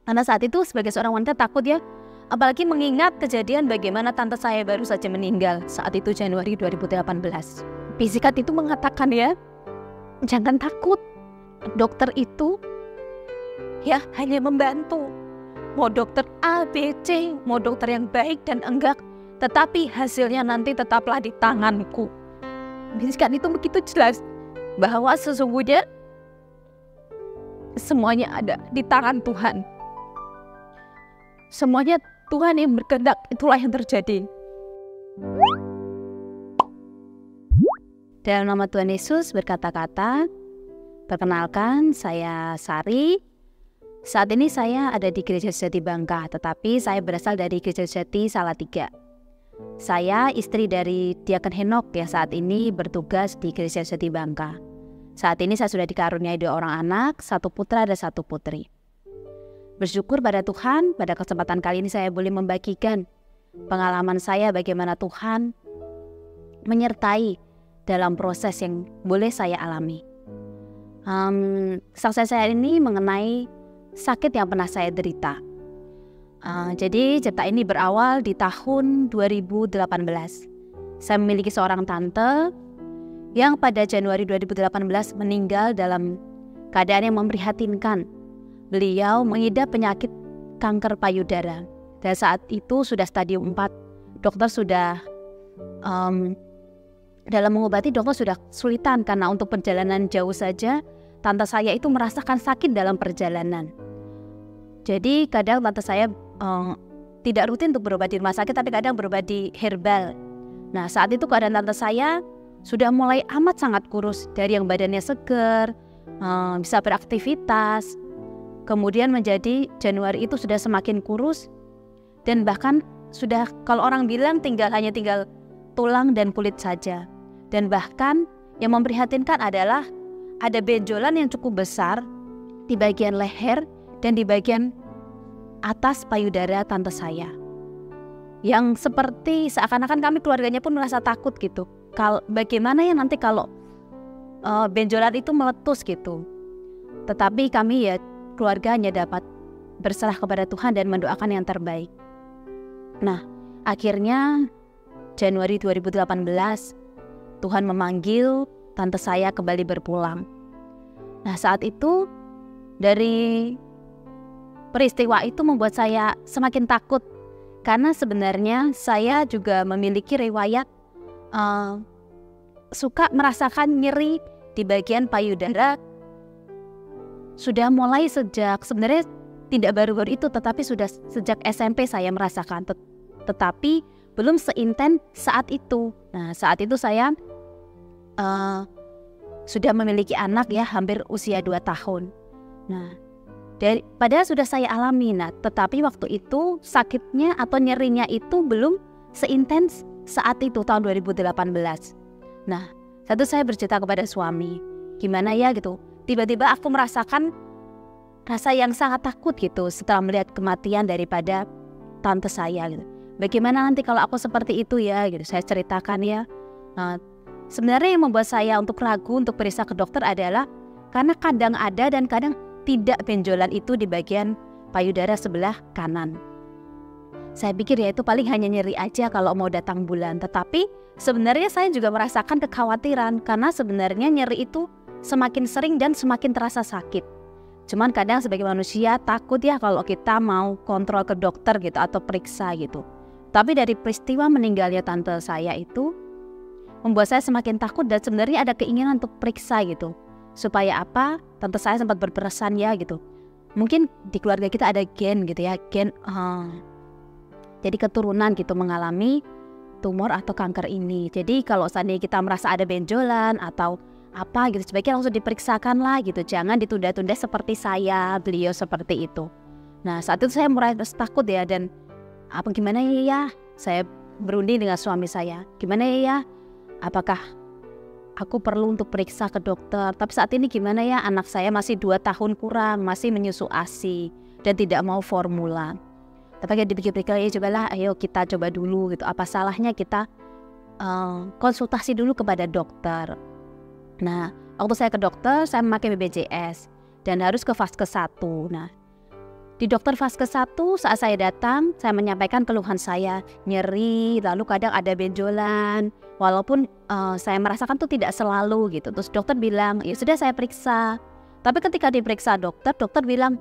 Karena saat itu sebagai seorang wanita takut ya, apalagi mengingat kejadian bagaimana tante saya baru saja meninggal saat itu Januari 2018. Psikiater itu mengatakan ya, jangan takut. Dokter itu ya hanya membantu. Mau dokter A, B, C, mau dokter yang baik dan enggak, tetapi hasilnya nanti tetaplah di tanganku. Psikiater itu begitu jelas bahwa sesungguhnya semuanya ada di tangan Tuhan. Semuanya Tuhan yang berkehendak, itulah yang terjadi. Dalam nama Tuhan Yesus berkata-kata, perkenalkan saya Sari. Saat ini saya ada di Gereja Sejati Bangka, tetapi saya berasal dari Gereja Sejati Salatiga. Saya istri dari Diakon Henok yang saat ini bertugas di Gereja Sejati Bangka. Saat ini saya sudah dikaruniai 2 orang anak, 1 putra dan 1 putri. Bersyukur pada Tuhan, pada kesempatan kali ini saya boleh membagikan pengalaman saya bagaimana Tuhan menyertai dalam proses yang boleh saya alami. Saksi saya ini mengenai sakit yang pernah saya derita. Jadi cerita ini berawal di tahun 2018. Saya memiliki seorang tante yang pada Januari 2018 meninggal dalam keadaan yang memprihatinkan. Beliau mengidap penyakit kanker payudara. Dan saat itu sudah stadium 4. Dokter sudah dalam mengobati, dokter sudah kesulitan karena untuk perjalanan jauh saja tante saya itu merasakan sakit dalam perjalanan. Jadi kadang tante saya tidak rutin untuk berobat di rumah sakit, tapi kadang berobat di herbal. Nah saat itu keadaan tante saya sudah mulai amat sangat kurus, dari yang badannya seger, bisa beraktivitas. Kemudian menjadi Januari itu sudah semakin kurus, dan bahkan sudah kalau orang bilang hanya tinggal tulang dan kulit saja. Dan bahkan yang memprihatinkan adalah ada benjolan yang cukup besar di bagian leher dan di bagian atas payudara tante saya. Yang seperti seakan-akan kami keluarganya pun merasa takut gitu. Bagaimana ya nanti kalau benjolan itu meletus gitu. Tetapi kami ya keluarga hanya dapat berserah kepada Tuhan dan mendoakan yang terbaik. Nah, akhirnya Januari 2018 Tuhan memanggil tante saya kembali berpulang. Nah, saat itu dari peristiwa itu membuat saya semakin takut, karena sebenarnya saya juga memiliki riwayat suka merasakan nyeri di bagian payudara. Sudah mulai sebenarnya tidak baru-baru itu, tetapi sudah sejak SMP saya merasakan, tetapi belum seintens saat itu. Nah saat itu saya sudah memiliki anak ya, hampir usia 2 tahun. Nah padahal sudah saya alami, tetapi waktu itu sakitnya atau nyerinya itu belum seintens saat itu tahun 2018. Nah satu saya bercerita kepada suami, gimana ya gitu. Tiba-tiba aku merasakan rasa yang sangat takut gitu setelah melihat kematian daripada tante saya gitu. Bagaimana nanti kalau aku seperti itu ya gitu. Saya ceritakan ya. Sebenarnya yang membuat saya untuk ragu untuk periksa ke dokter adalah karena kadang ada dan kadang tidak benjolan itu di bagian payudara sebelah kanan. Saya pikir ya itu paling hanya nyeri aja kalau mau datang bulan. Tetapi sebenarnya saya juga merasakan kekhawatiran karena sebenarnya nyeri itu semakin sering dan semakin terasa sakit. Cuman kadang sebagai manusia takut ya kalau kita mau kontrol ke dokter gitu atau periksa gitu. Tapi dari peristiwa meninggalnya tante saya itu membuat saya semakin takut, dan sebenarnya ada keinginan untuk periksa gitu. Supaya apa? Tante saya sempat berpesan ya gitu. Mungkin di keluarga kita ada gen gitu ya, jadi keturunan gitu mengalami tumor atau kanker ini. Jadi kalau seandainya kita merasa ada benjolan atau apa gitu, sebaiknya langsung diperiksakan lah gitu. Jangan ditunda-tunda seperti beliau seperti itu. Nah saat itu saya mulai takut ya, dan gimana ya, saya berunding dengan suami saya. Gimana ya, apakah aku perlu untuk periksa ke dokter? Tapi saat ini gimana ya, anak saya masih 2 tahun kurang, masih menyusu ASI dan tidak mau formula. Tapi kayak dipikir-pikir ya, cobalah ayo kita coba dulu gitu. Apa salahnya kita konsultasi dulu kepada dokter. Nah, waktu saya ke dokter, saya memakai BPJS dan harus ke fase 1. Nah, Di dokter Vaskes 1 saat saya datang, saya menyampaikan keluhan saya, nyeri, lalu kadang ada benjolan, walaupun saya merasakan tuh tidak selalu gitu. Terus dokter bilang, ya sudah saya periksa. Tapi ketika diperiksa dokter bilang,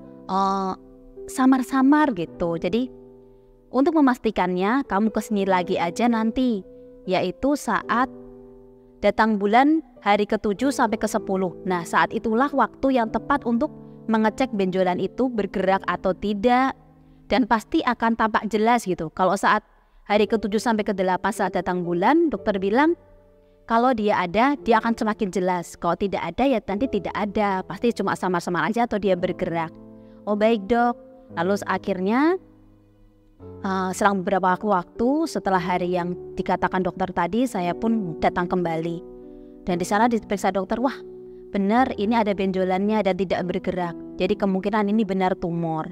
samar-samar gitu. Jadi untuk memastikannya, kamu kesini lagi aja nanti, yaitu saat datang bulan hari ke-7 sampai ke-10. Nah, saat itulah waktu yang tepat untuk mengecek benjolan itu bergerak atau tidak, dan pasti akan tampak jelas gitu. Kalau saat hari ke-7 sampai ke-8 saat datang bulan, dokter bilang kalau dia ada, dia akan semakin jelas. Kalau tidak ada, ya nanti tidak ada. Pasti cuma samar-samar aja atau dia bergerak. Oh baik dok. Lalu akhirnya selang beberapa waktu setelah hari yang dikatakan dokter tadi, saya pun datang kembali. Dan di sana diperiksa dokter, wah benar ini ada benjolannya dan tidak bergerak. Jadi kemungkinan ini benar tumor.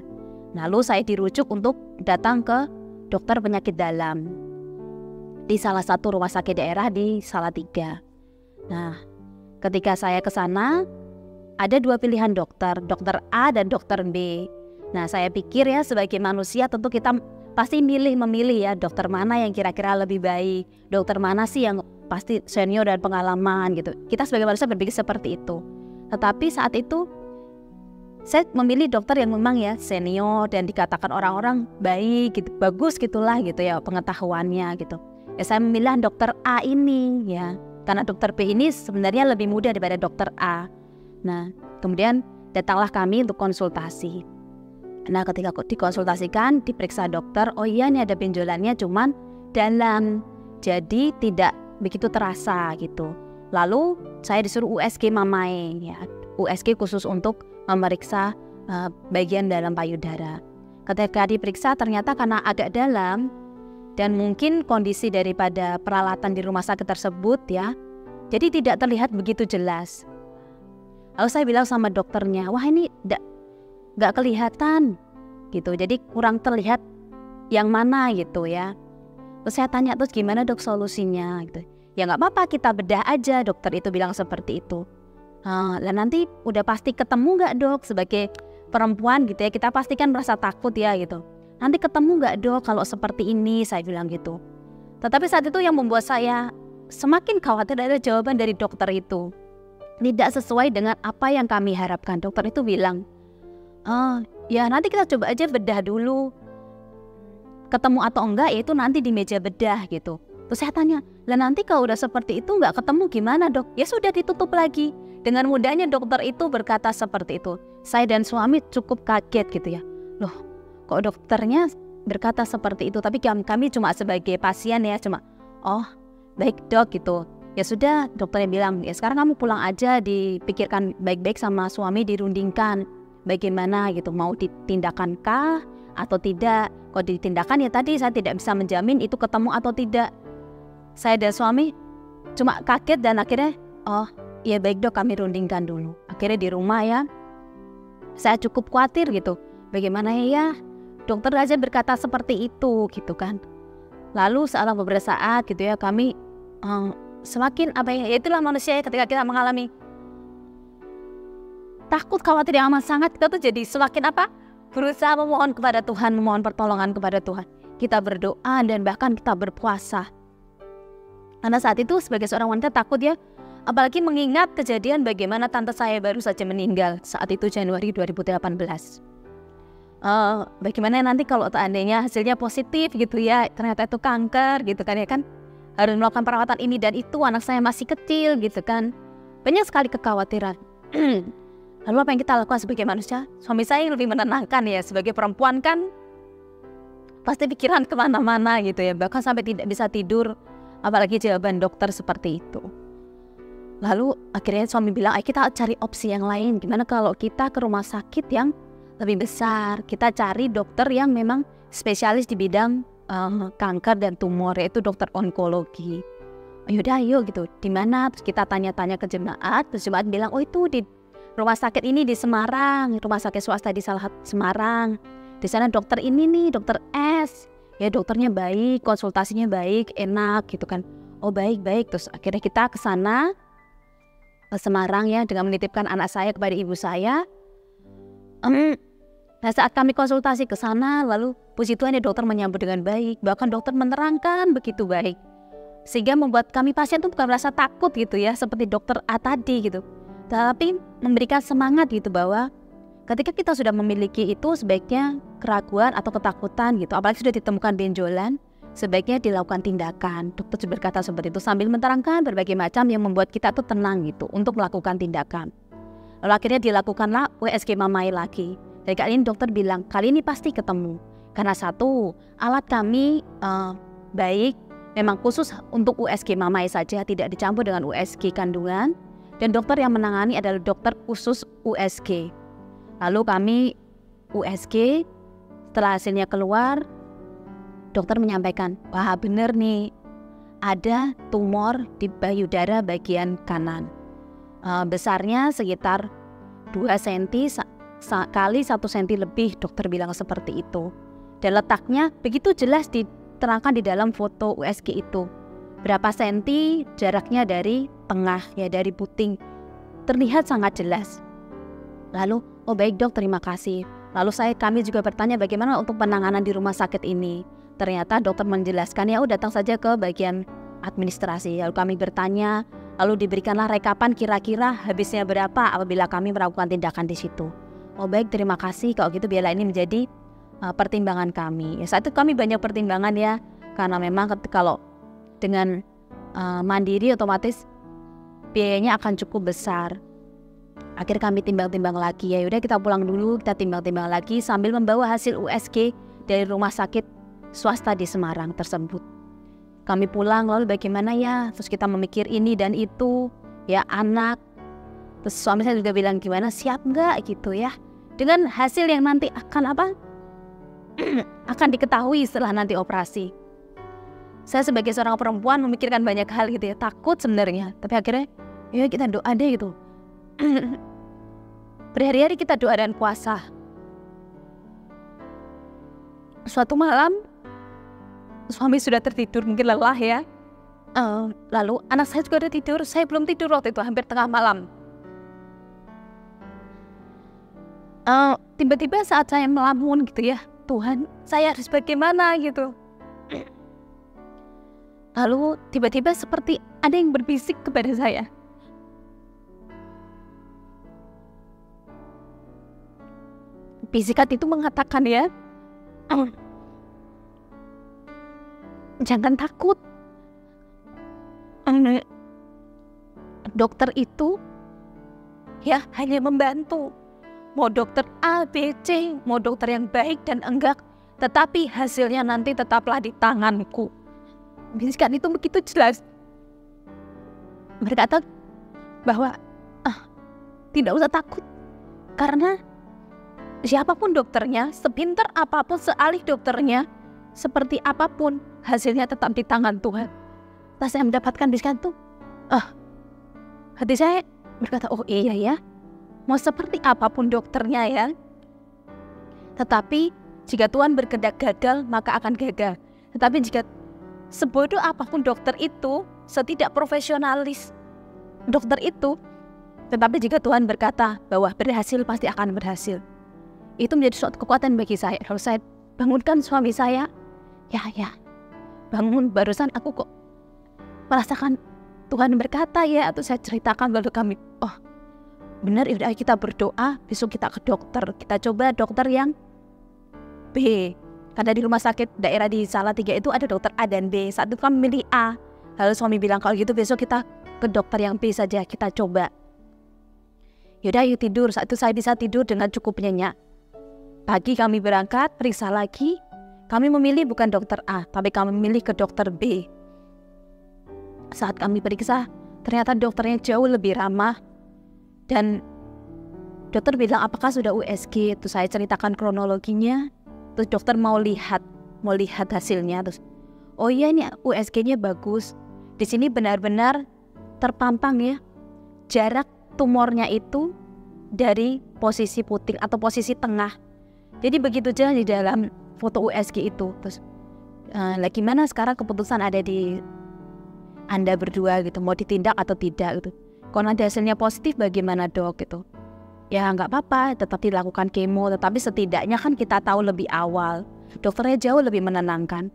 Lalu saya dirujuk untuk datang ke dokter penyakit dalam di salah satu rumah sakit daerah di Salatiga. Nah, ketika saya ke sana ada dua pilihan dokter A dan dokter B. Nah, saya pikir ya sebagai manusia tentu kita pasti memilih ya dokter mana yang kira-kira lebih baik, dokter mana sih yang pasti senior dan pengalaman gitu. Kita sebagai manusia berpikir seperti itu. Tetapi saat itu saya memilih dokter yang memang ya senior dan dikatakan orang-orang baik gitu, bagus gitulah gitu ya pengetahuannya gitu. Ya saya memilih dokter A ini ya, karena dokter B ini sebenarnya lebih mudah daripada dokter A. Nah, kemudian datanglah kami untuk konsultasi. Nah, ketika dikonsultasikan, diperiksa dokter, oh iya ini ada benjolannya cuman dalam, jadi tidak begitu terasa gitu. Lalu saya disuruh USG mamae ya, USG khusus untuk memeriksa bagian dalam payudara. Ketika diperiksa ternyata karena agak dalam dan mungkin kondisi daripada peralatan di rumah sakit tersebut ya, jadi tidak terlihat begitu jelas. Lalu saya bilang sama dokternya, wah ini nggak kelihatan gitu, jadi kurang terlihat yang mana gitu ya. Terus saya tanya, terus gimana dok solusinya gitu. Ya nggak apa-apa, kita bedah aja, dokter itu bilang seperti itu. Lah nanti udah pasti ketemu nggak dok, sebagai perempuan gitu ya, kita pasti kan merasa takut ya gitu. Nanti ketemu nggak dok kalau seperti ini, saya bilang gitu. Tetapi saat itu yang membuat saya semakin khawatir adalah jawaban dari dokter itu. Tidak sesuai dengan apa yang kami harapkan. Dokter itu bilang, ya nanti kita coba aja bedah dulu. Ketemu atau enggak ya itu nanti di meja bedah gitu. Terus saya tanya, lah nanti kalau udah seperti itu nggak ketemu gimana dok? Ya sudah ditutup lagi. Dengan mudahnya dokter itu berkata seperti itu. Saya dan suami cukup kaget gitu ya. Loh kok dokternya berkata seperti itu? Tapi kami cuma sebagai pasien ya, cuma oh baik dok gitu. Ya sudah, dokternya bilang, ya sekarang kamu pulang aja, dipikirkan baik-baik sama suami, dirundingkan bagaimana gitu, mau ditindakankah atau tidak. Kalau ditindakan ya tadi saya tidak bisa menjamin itu ketemu atau tidak. Saya dan suami cuma kaget dan akhirnya oh ya baik dok, kami rundingkan dulu. Akhirnya di rumah ya saya cukup khawatir gitu, bagaimana ya dokter aja berkata seperti itu gitu kan. Lalu setelah beberapa saat gitu ya kami semakin ya itulah manusia ya, ketika kita mengalami takut, khawatir yang amat sangat, kita tuh jadi semakin berusaha memohon kepada Tuhan, memohon pertolongan kepada Tuhan. Kita berdoa dan bahkan kita berpuasa. Karena saat itu sebagai seorang wanita takut ya, apalagi mengingat kejadian bagaimana tante saya baru saja meninggal saat itu Januari 2018. Bagaimana nanti kalau seandainya hasilnya positif gitu ya, ternyata itu kanker gitu kan ya kan, harus melakukan perawatan ini dan itu, anak saya masih kecil gitu kan. Banyak sekali kekhawatiran. Lalu apa yang kita lakukan sebagai manusia? Suami saya yang lebih menenangkan ya, sebagai perempuan kan pasti pikiran kemana-mana gitu ya, bahkan sampai tidak bisa tidur, apalagi jawaban dokter seperti itu. Lalu akhirnya suami bilang, ayo kita cari opsi yang lain. Gimana kalau kita ke rumah sakit yang lebih besar, kita cari dokter yang memang spesialis di bidang kanker dan tumor, yaitu dokter onkologi. Ayo gitu, di mana? Terus kita tanya-tanya ke jemaat, terus jemaat bilang, oh itu di rumah sakit ini di Semarang, rumah sakit swasta di Semarang. Di sana dokter ini nih, dokter S. Ya dokternya baik, konsultasinya baik, enak gitu kan. Oh baik. Terus akhirnya kita ke sana, ke Semarang ya, dengan menitipkan anak saya kepada ibu saya. Nah saat kami konsultasi ke sana, lalu puji Tuhan ya dokter menyambut dengan baik, bahkan dokter menerangkan begitu baik, sehingga membuat kami pasien tuh bukan merasa takut gitu ya, seperti dokter A tadi gitu, tapi memberikan semangat gitu bahwa ketika kita sudah memiliki itu, sebaiknya keraguan atau ketakutan gitu, apalagi sudah ditemukan benjolan, sebaiknya dilakukan tindakan. Dokter juga berkata seperti itu sambil menerangkan berbagai macam yang membuat kita tuh tenang gitu untuk melakukan tindakan. Lalu akhirnya dilakukanlah USG mamai lagi. Dan kali ini dokter bilang, kali ini pasti ketemu. Karena satu, alat kami baik, memang khusus untuk USG mamai saja, tidak dicampur dengan USG kandungan. Dan dokter yang menangani adalah dokter khusus USG. Lalu kami USG, setelah hasilnya keluar, dokter menyampaikan, wah bener nih, ada tumor di payudara bagian kanan. Besarnya sekitar 2 cm kali 1 cm lebih, dokter bilang seperti itu. Dan letaknya begitu jelas diterangkan di dalam foto USG itu. Berapa senti jaraknya dari tengah, ya dari puting. Terlihat sangat jelas. Lalu, oh baik dok, terima kasih. Lalu kami juga bertanya bagaimana untuk penanganan di rumah sakit ini. Ternyata dokter menjelaskan, ya datang saja ke bagian administrasi. Lalu kami bertanya, lalu diberikanlah rekapan kira-kira habisnya berapa apabila kami melakukan tindakan di situ. Oh baik, terima kasih, kalau gitu biarlah ini menjadi pertimbangan kami. Ya, saat itu kami banyak pertimbangan ya, karena memang kalau dengan mandiri otomatis biayanya akan cukup besar. Akhirnya kami timbang-timbang lagi, ya udah kita pulang dulu, kita timbang-timbang lagi sambil membawa hasil USG dari rumah sakit swasta di Semarang tersebut. Kami pulang, lalu bagaimana ya, terus kita memikir ini dan itu, ya anak. Terus suami saya juga bilang, gimana, siap nggak gitu ya, dengan hasil yang nanti akan akan diketahui setelah nanti operasi. Saya sebagai seorang perempuan memikirkan banyak hal gitu ya, takut sebenarnya. Tapi akhirnya, ya kita doa deh gitu. Berhari-hari kita doa dan puasa. Suatu malam, suami sudah tertidur, mungkin lelah ya. Lalu anak saya juga udah tidur, saya belum tidur waktu itu, hampir tengah malam. Tiba-tiba saat saya melamun gitu ya, Tuhan, saya harus bagaimana gitu. Lalu tiba-tiba seperti ada yang berbisik kepada saya. Bisikan itu mengatakan ya, jangan takut. Dokter itu ya hanya membantu. Mau dokter A, B, C, mau dokter yang baik dan enggak, tetapi hasilnya nanti tetaplah di tanganku. Bisikan itu begitu jelas. Berkata bahwa tidak usah takut, karena siapapun dokternya, sepintar apapun, sealih dokternya, seperti apapun, hasilnya tetap di tangan Tuhan. Setelah saya mendapatkan bisikan itu, hati saya berkata, oh iya ya, mau seperti apapun dokternya ya, tetapi jika Tuhan berkehendak gagal, maka akan gagal. Tetapi jika sebodoh apapun dokter itu, setidak profesionalis dokter itu, tetapi jika Tuhan berkata bahwa berhasil, pasti akan berhasil. Itu menjadi suatu kekuatan bagi saya. Lalu saya bangunkan suami saya, ya bangun, barusan aku kok merasakan Tuhan berkata ya, atau saya ceritakan, lalu kami, oh benar, yaudah kita berdoa, besok kita ke dokter, kita coba dokter yang B, karena di rumah sakit daerah di Salatiga itu ada dokter A dan B. Saat itu kami milih A. Lalu suami bilang, kalau gitu besok kita ke dokter yang B saja, kita coba. Yaudah yuk tidur. Saat itu saya bisa tidur dengan cukup nyenyak. Pagi kami berangkat, periksa lagi. Kami memilih bukan dokter A, tapi kami memilih ke dokter B. Saat kami periksa, ternyata dokternya jauh lebih ramah. Dan dokter bilang, apakah sudah USG? Terus saya ceritakan kronologinya. Terus dokter mau lihat hasilnya. Terus, oh iya ini USG-nya bagus. Di sini benar-benar terpampang ya, jarak tumornya itu dari posisi puting atau posisi tengah. Jadi begitu jelas di dalam foto USG itu. Terus, gimana sekarang keputusan ada di Anda berdua gitu, mau ditindak atau tidak gitu. Kalau nanti hasilnya positif bagaimana dok gitu. ya nggak apa-apa, tetap dilakukan kemo, tetapi setidaknya kan kita tahu lebih awal. Dokternya jauh lebih menenangkan.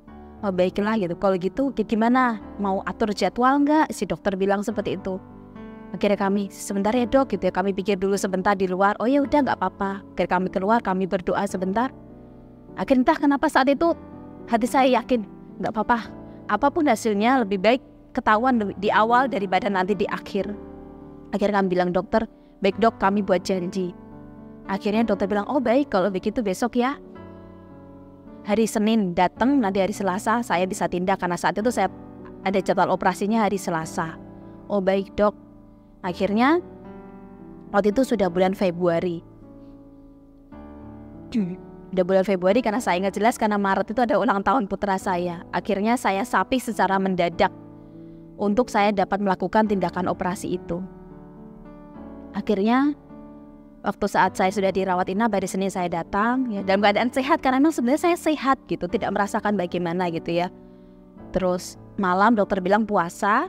Oh baiklah gitu, kalau gitu gimana, mau atur jadwal nggak? Si dokter bilang seperti itu. Akhirnya kami, sebentar ya dok gitu ya, kami pikir dulu sebentar di luar. Oh ya udah nggak apa-apa. Akhirnya kami keluar, kami berdoa sebentar. Akhirnya entah kenapa saat itu hati saya yakin nggak apa-apa. Apapun hasilnya lebih baik ketahuan di awal daripada nanti di akhir. Akhirnya kami bilang dokter, baik dok, kami buat janji. Akhirnya dokter bilang, oh baik kalau begitu besok ya. Hari Senin datang, nanti hari Selasa saya bisa tindak karena saat itu saya ada jadwal operasinya hari Selasa. Oh baik dok. Akhirnya waktu itu sudah bulan Februari. Udah bulan Februari karena saya ingat jelas karena Maret itu ada ulang tahun putra saya. Akhirnya saya sapih secara mendadak untuk saya dapat melakukan tindakan operasi itu. Akhirnya waktu saat saya sudah dirawat inap, hari Senin saya datang ya, dalam keadaan sehat karena memang sebenarnya saya sehat gitu, tidak merasakan bagaimana gitu ya. Terus malam dokter bilang puasa,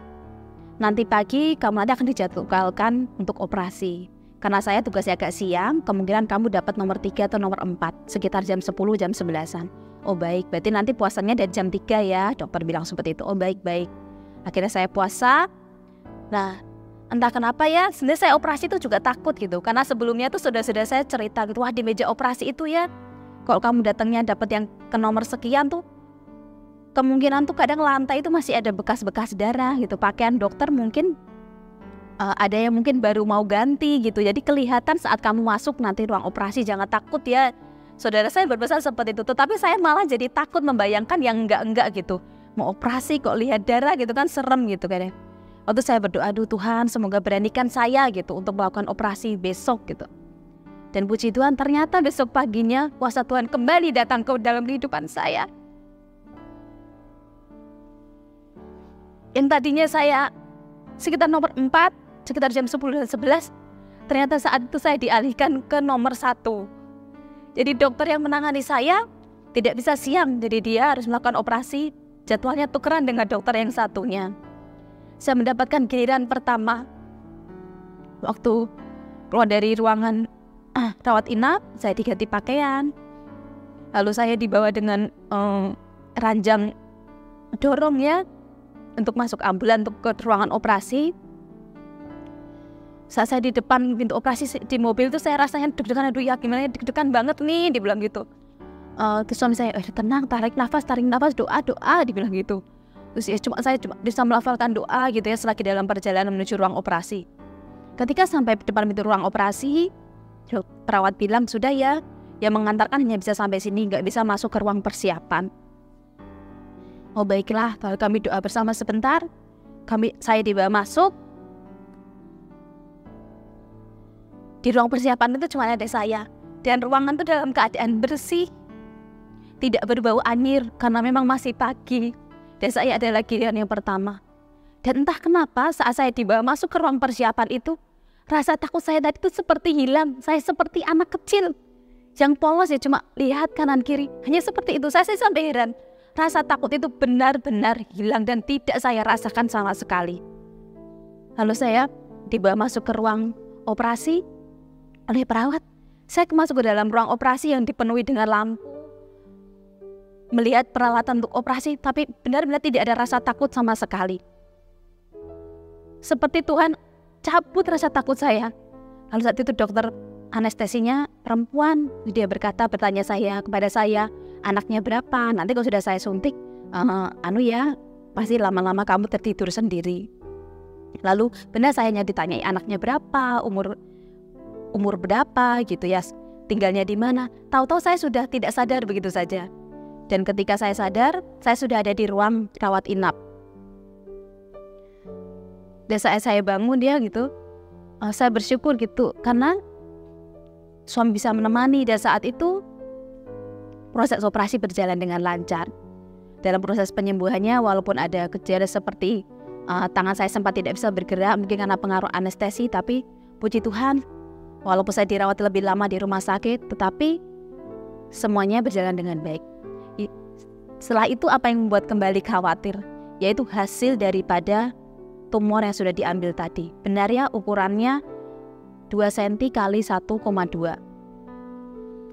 nanti pagi kamu nanti akan dijadwalkan untuk operasi. Karena saya tugasnya agak siang, kemungkinan kamu dapat nomor 3 atau nomor 4 sekitar jam 10 jam 11-an. Oh baik, berarti nanti puasanya dari jam 3 ya, dokter bilang seperti itu. Oh baik. Akhirnya saya puasa. Nah entah kenapa ya, sebenarnya saya operasi itu juga takut gitu. Karena sebelumnya tuh sudah saya cerita gitu, wah di meja operasi itu ya, kalau kamu datangnya dapat yang ke nomor sekian tuh, kemungkinan tuh kadang lantai itu masih ada bekas-bekas darah gitu. Pakaian dokter mungkin ada yang mungkin baru mau ganti gitu. Jadi kelihatan saat kamu masuk nanti ruang operasi, jangan takut ya. Saudara saya berpesan seperti itu, tetapi saya malah jadi takut membayangkan yang enggak gitu. Mau operasi kok lihat darah gitu kan, serem gitu kan ya. Waktu saya berdoa, aduh Tuhan semoga beranikan saya gitu untuk melakukan operasi besok gitu. Dan puji Tuhan ternyata besok paginya kuasa Tuhan kembali datang ke dalam kehidupan saya. Yang tadinya saya sekitar nomor 4, sekitar jam 10 dan 11, ternyata saat itu saya dialihkan ke nomor 1. Jadi dokter yang menangani saya tidak bisa siang, jadi dia harus melakukan operasi, jadwalnya tukeran dengan dokter yang satunya. Saya mendapatkan giliran pertama waktu keluar dari ruangan rawat inap, saya diganti pakaian. Lalu saya dibawa dengan ranjang dorong ya untuk masuk ambulan untuk ke ruangan operasi. Saat saya di depan pintu operasi di mobil itu saya rasanya deg-degan, aduh ya gimana ya, deg-degan banget nih, dibilang gitu. Terus suami saya, tenang, tarik nafas, doa, dibilang gitu. Terus ya saya cuma bisa melafalkan doa gitu ya selagi dalam perjalanan menuju ruang operasi. Ketika sampai depan pintu ruang operasi, perawat bilang sudah ya, yang mengantarkan hanya bisa sampai sini, nggak bisa masuk ke ruang persiapan. Oh baiklah, kalau kami doa bersama sebentar, saya dibawa masuk. Di ruang persiapan itu cuma ada saya, dan ruangan itu dalam keadaan bersih, tidak berbau anyir karena memang masih pagi. Dan saya adalah giliran yang pertama. Dan entah kenapa saat saya dibawa masuk ke ruang persiapan itu, rasa takut saya tadi itu seperti hilang. Saya seperti anak kecil yang polos ya, cuma lihat kanan kiri. Hanya seperti itu, saya sampai heran. Rasa takut itu benar-benar hilang dan tidak saya rasakan sama sekali. Lalu saya dibawa masuk ke ruang operasi oleh perawat. Saya masuk ke dalam ruang operasi yang dipenuhi dengan lampu, melihat peralatan untuk operasi, tapi benar-benar tidak ada rasa takut sama sekali. Seperti Tuhan cabut rasa takut saya. Lalu saat itu dokter anestesinya perempuan, dia bertanya kepada saya, anaknya berapa? Nanti kalau sudah saya suntik, pasti lama-lama kamu tertidur sendiri. Lalu benar saya hanya ditanyai anaknya berapa, umur berapa gitu ya, tinggalnya di mana. Tahu-tahu saya sudah tidak sadar begitu saja. Dan ketika saya sadar, saya sudah ada di ruang rawat inap. Dan saat saya bangun dia gitu, saya bersyukur gitu karena suami bisa menemani. Dan saat itu proses operasi berjalan dengan lancar. Dalam proses penyembuhannya, walaupun ada gejala seperti tangan saya sempat tidak bisa bergerak mungkin karena pengaruh anestesi, tapi puji Tuhan, walaupun saya dirawat lebih lama di rumah sakit, tetapi semuanya berjalan dengan baik. Setelah itu apa yang membuat kembali khawatir? Yaitu hasil daripada tumor yang sudah diambil tadi. Benar ya ukurannya 2 cm kali 1,2.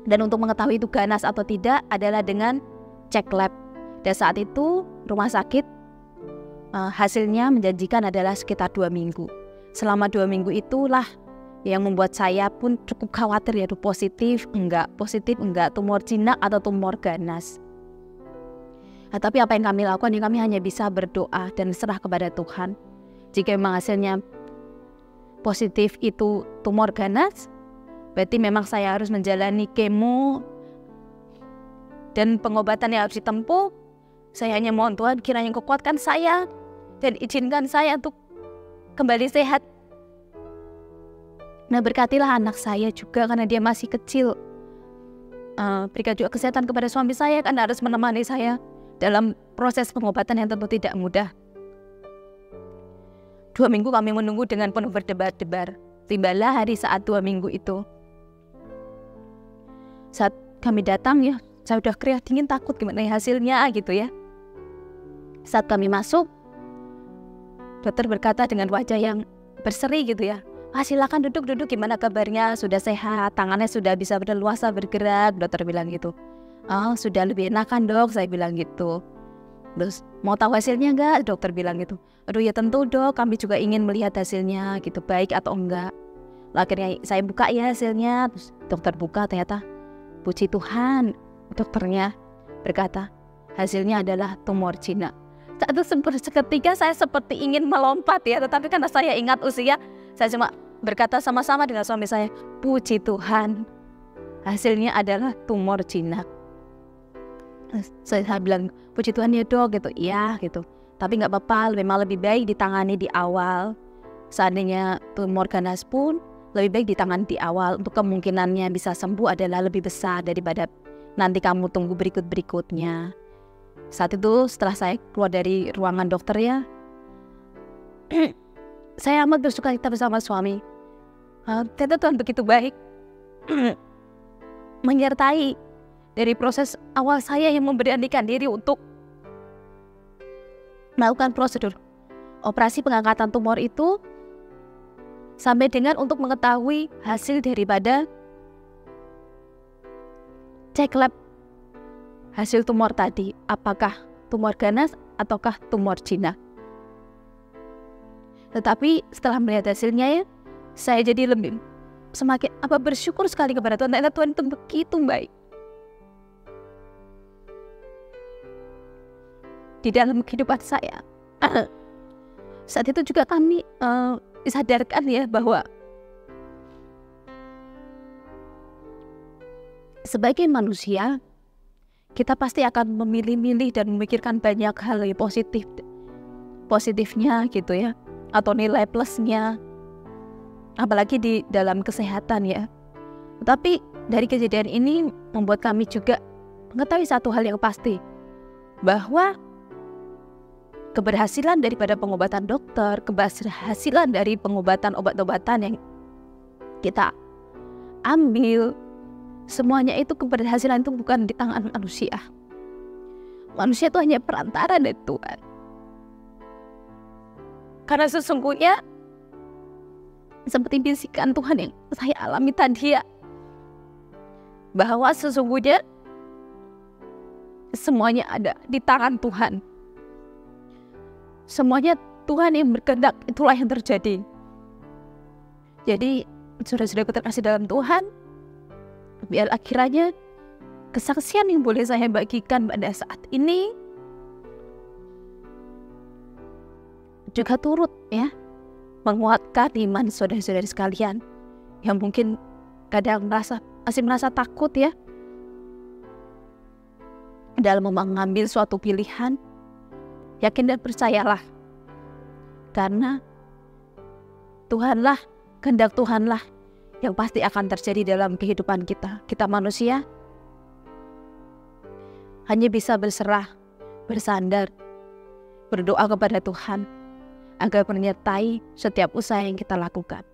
Dan untuk mengetahui itu ganas atau tidak adalah dengan cek lab. Dan saat itu rumah sakit hasilnya menjanjikan adalah sekitar 2 minggu. Selama 2 minggu itulah yang membuat saya pun cukup khawatir, yaitu positif enggak tumor jinak atau tumor ganas. Nah, tapi apa yang kami lakukan, kami hanya bisa berdoa dan serah kepada Tuhan. Jika memang hasilnya positif itu tumor ganas, berarti memang saya harus menjalani kemo dan pengobatan yang harus ditempuh. Saya hanya mohon Tuhan kiranya kuatkan saya dan izinkan saya untuk kembali sehat. Nah, berkatilah anak saya juga karena dia masih kecil. Berikan juga kesehatan kepada suami saya karena harus menemani saya dalam proses pengobatan yang tentu tidak mudah. 2 minggu kami menunggu dengan penuh berdebar-debar. Tibalah hari saat 2 minggu itu. Saat kami datang ya, saya udah keringat dingin, takut gimana hasilnya gitu ya. Saat kami masuk, dokter berkata dengan wajah yang berseri gitu ya, silakan duduk, gimana kabarnya, sudah sehat, tangannya sudah bisa berleluasa bergerak, dokter bilang gitu. Sudah lebih enakan dok, saya bilang gitu. Terus mau tahu hasilnya enggak, dokter bilang gitu. Aduh ya tentu dok, kami juga ingin melihat hasilnya gitu, baik atau enggak. Akhirnya saya buka ya hasilnya, terus dokter buka, ternyata puji Tuhan, dokternya berkata hasilnya adalah tumor jinak. Saat itu seketika saya seperti ingin melompat ya, tetapi karena saya ingat usia, saya cuma berkata sama-sama dengan suami saya, puji Tuhan, hasilnya adalah tumor jinak. Saya bilang, puji Tuhan ya dok, gitu, iya gitu. Tapi nggak apa-apa, memang lebih baik ditangani di awal. Seandainya tumor ganas pun, lebih baik ditangani di awal. Untuk kemungkinannya bisa sembuh adalah lebih besar daripada nanti kamu tunggu berikut-berikutnya. Saat itu setelah saya keluar dari ruangan dokter ya, saya amat bersuka cita bersama suami. Ternyata Tuhan begitu baik menyertai dari proses awal saya yang memberanikan diri untuk melakukan prosedur operasi pengangkatan tumor itu, sampai dengan untuk mengetahui hasil daripada cek lab hasil tumor tadi, apakah tumor ganas ataukah tumor jinak. Tetapi setelah melihat hasilnya ya, saya jadi lebih semakin bersyukur sekali kepada Tuhan. Ternyata Tuhan itu begitu baik. Di dalam kehidupan saya. Saat itu juga kami disadarkan ya bahwa sebagai manusia kita pasti akan memilih-milih dan memikirkan banyak hal yang positifnya gitu ya, atau nilai plusnya, apalagi di dalam kesehatan ya. Tetapi dari kejadian ini membuat kami juga mengetahui satu hal yang pasti, bahwa keberhasilan daripada pengobatan dokter, keberhasilan dari pengobatan obat-obatan yang kita ambil, semuanya itu keberhasilan itu bukan di tangan manusia. Manusia itu hanya perantara dari Tuhan. Karena sesungguhnya seperti bisikan Tuhan yang saya alami tadi ya, bahwa sesungguhnya semuanya ada di tangan Tuhan. Semuanya Tuhan yang berkehendak, itulah yang terjadi. Jadi saudara-saudara terkasih dalam Tuhan, biar akhirnya kesaksian yang boleh saya bagikan pada saat ini juga turut ya menguatkan iman saudara-saudara sekalian yang mungkin kadang masih merasa takut ya dalam mengambil suatu pilihan. Yakin dan percayalah, karena Tuhanlah, kehendak Tuhanlah yang pasti akan terjadi dalam kehidupan kita. Kita manusia hanya bisa berserah, bersandar, berdoa kepada Tuhan agar menyertai setiap usaha yang kita lakukan.